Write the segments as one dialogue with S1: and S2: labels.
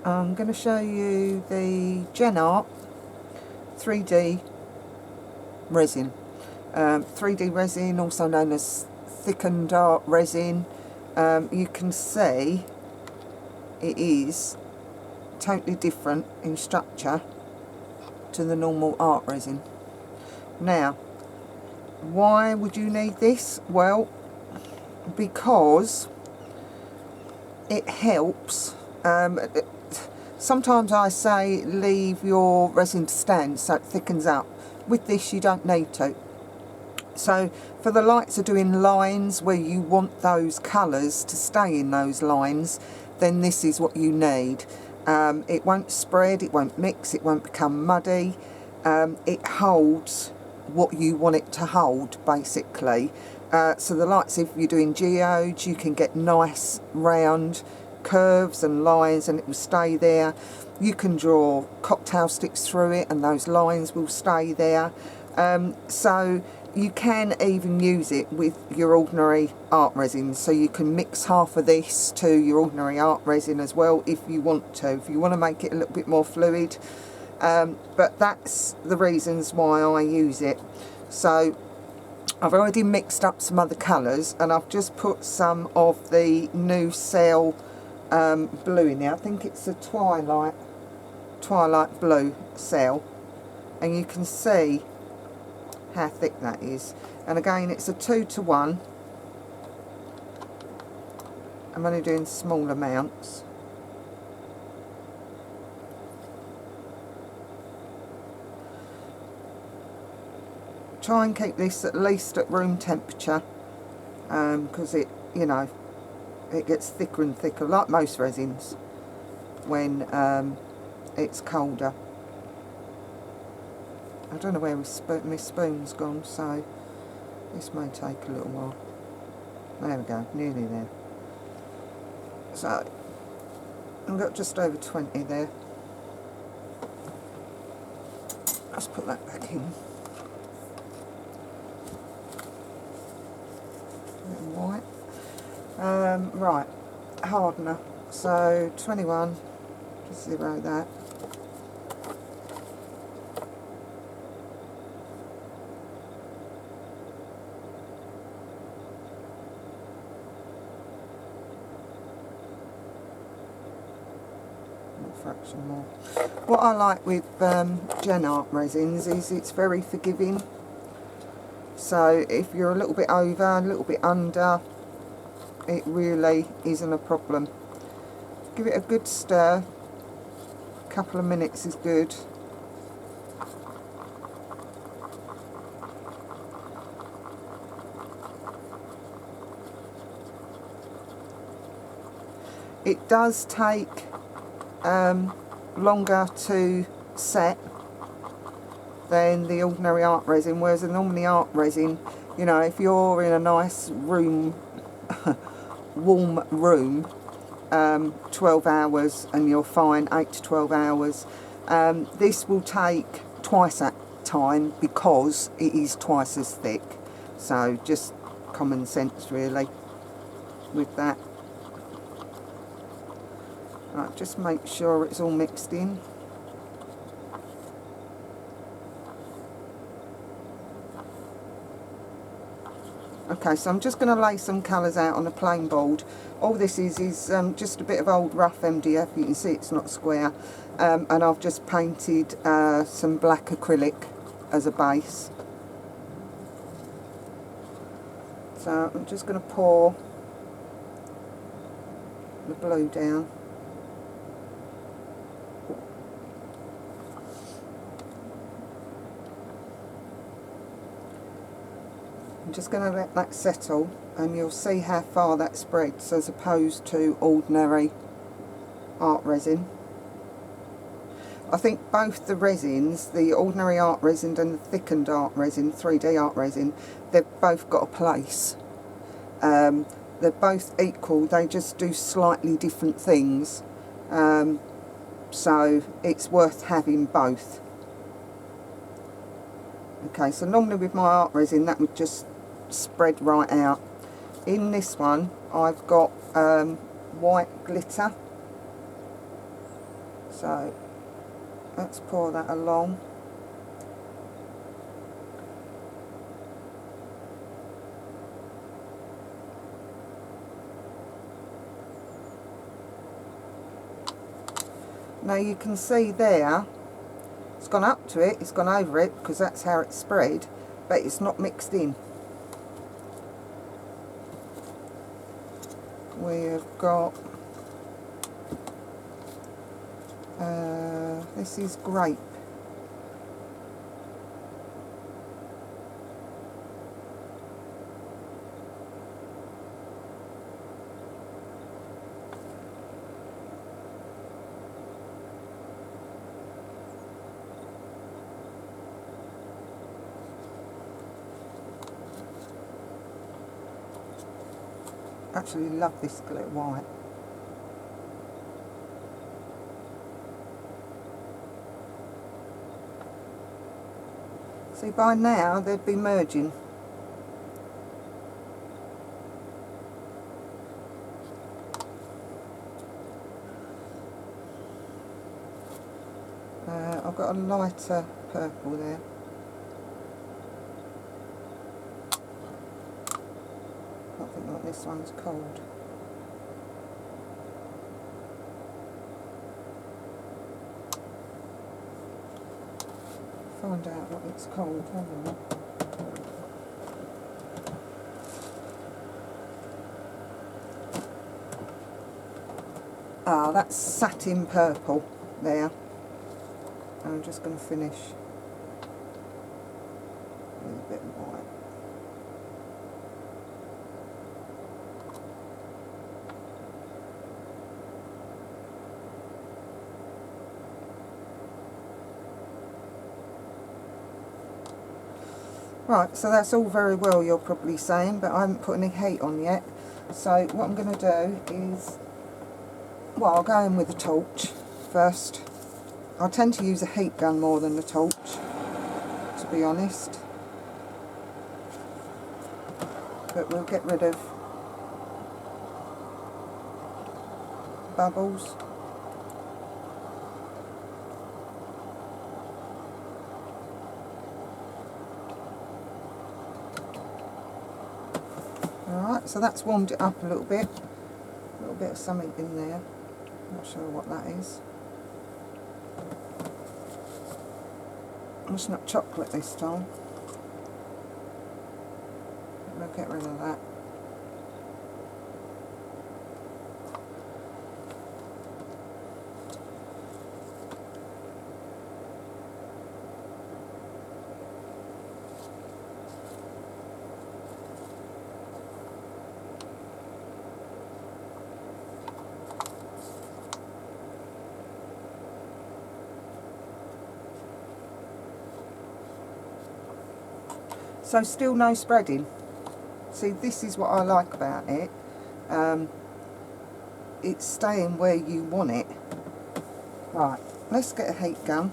S1: I'm going to show you the Gen Art 3D resin. 3D resin, also known as thickened art resin. You can see it is totally different in structure to the normal art resin. Now, why would you need this? Well, because it helps. Sometimes I say leave your resin to stand so it thickens up. With this you don't need to. So for the likes of doing lines where you want those colours to stay in those lines, then this is what you need. It won't spread, it won't mix, it won't become muddy. It holds what you want it to hold, basically. So the likes, if you're doing geodes, you can get nice round curves and lines and it will stay there. You can draw cocktail sticks through it and those lines will stay there. So you can even use it with your ordinary art resin, so you can mix half of this to your ordinary art resin as well if you want to make it a little bit more fluid. But that's the reasons why I use it. So I've already mixed up some other colours and I've just put some of the new Cell blue in there. I think it's a twilight blue Cell, and you can see how thick that is. And again, it's a 2:1. I'm only doing small amounts. Try and keep this at least at room temperature, because it, you know, it gets thicker and thicker, like most resins, when it's colder. I don't know where my spoon's gone, so this may take a little while. There we go, nearly there. So I've got just over 20 there. Let's put that back in. White. Right, hardener. So 21, just zero that. Fraction more. What I like with Gen Art resins is it's very forgiving. So if you're a little bit over, a little bit under, it really isn't a problem. Give it a good stir. A couple of minutes is good. It does take longer to set than the ordinary art resin, whereas the normally art resin, you know, if you're in a nice room, warm room, 12 hours and you're fine, 8 to 12 hours. This will take twice that time because it is twice as thick. So just common sense really with that. Right, just make sure it's all mixed in. Okay, so I'm just going to lay some colours out on a plain board. All this is just a bit of old rough MDF. You can see it's not square. And I've just painted some black acrylic as a base. So I'm just going to pour the blue down. I'm just going to let that settle and you'll see how far that spreads as opposed to ordinary art resin. I think both the resins, the ordinary art resin and the thickened art resin, 3D art resin, they've both got a place. They're both equal, they just do slightly different things. So it's worth having both. Okay, so normally with my art resin that would just spread right out. In this one I've got white glitter, So let's pour that along. Now you can see there, it's gone up to it, it's gone over it, because that's how it's spread, but it's not mixed in. We've got, this is grape. Actually love this glitter white. See, by now they'd be merging. I've got a lighter purple there. I think like this one's cold. Find out what it's called, haven't I? Ah, that's satin purple there. I'm just going to finish with a bit of white. Right, so that's all very well, you're probably saying, but I haven't put any heat on yet. So what I'm going to do is, well, I'll go in with a torch first. I tend to use a heat gun more than a torch, to be honest. But we'll get rid of bubbles. Alright, so that's warmed it up a little bit. A little bit of something in there. Not sure what that is. It's not chocolate this time. We'll get rid of that. So still no spreading. See, this is what I like about it. It's staying where you want it. Right, let's get a heat gun,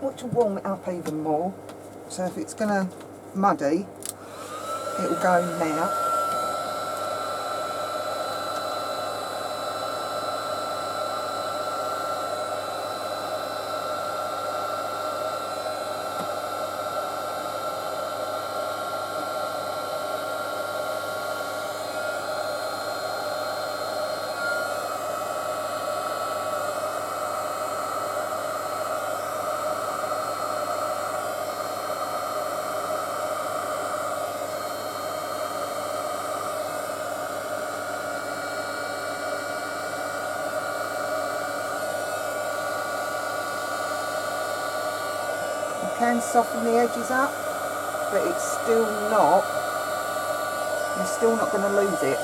S1: which will warm it up even more. So if it's going to muddy, it will go now. Can soften the edges up, but it's still not, you're still not going to lose it.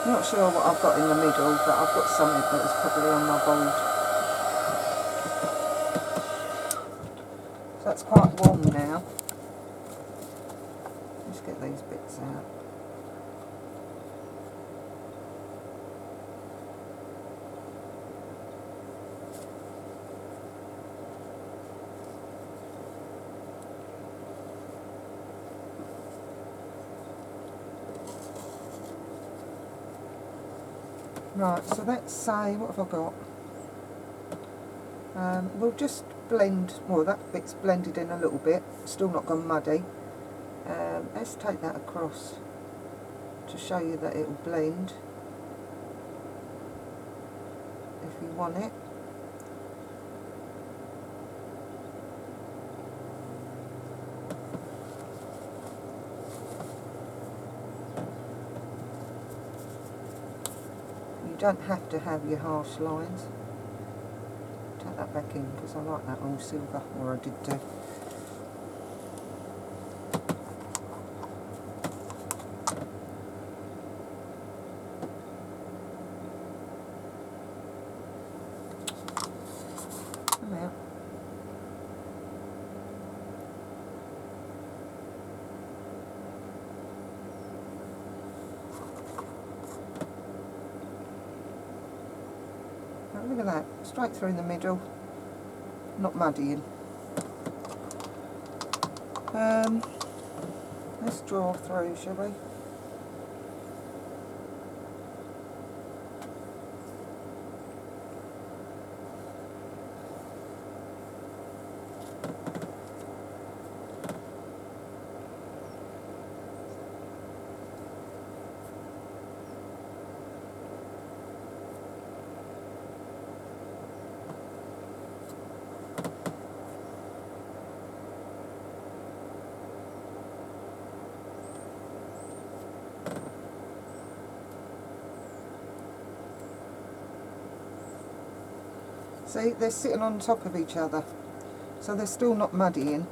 S1: Not sure what I've got in the middle, but I've got something that was probably on my board. So that's quite warm now. Let's get these bits out. Right, so let's say, what have I got? We'll just blend, well that bit's blended in a little bit, still not gone muddy. Let's take that across to show you that it will blend if you want it. You don't have to have your harsh lines. Take that back in because I like that all silver, or I did do. Come out. Oh, look at that, straight through in the middle, not muddying. Let's draw through, shall we? See, they're sitting on top of each other, so they're still not muddying.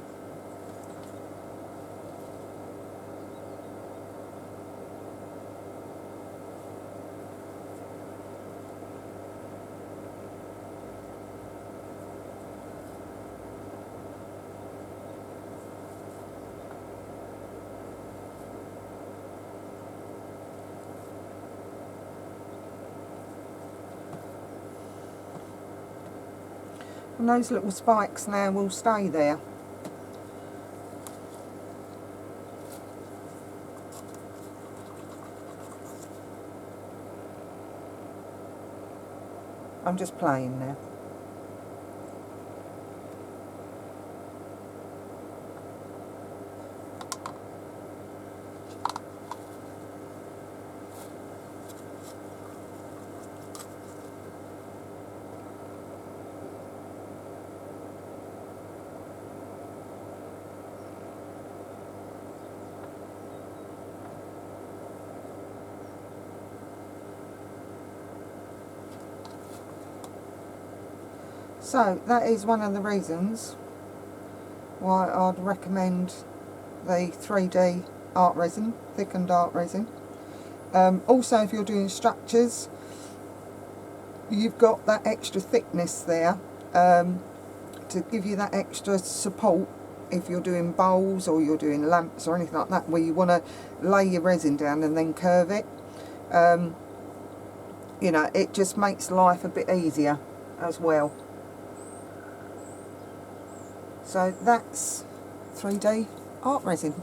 S1: And those little spikes now will stay there. I'm just playing now. So that is one of the reasons why I'd recommend the 3D art resin, thickened art resin. Also, if you're doing structures, you've got that extra thickness there to give you that extra support if you're doing bowls or you're doing lamps or anything like that, where you want to lay your resin down and then curve it. You know, it just makes life a bit easier as well. So that's 3D art resin.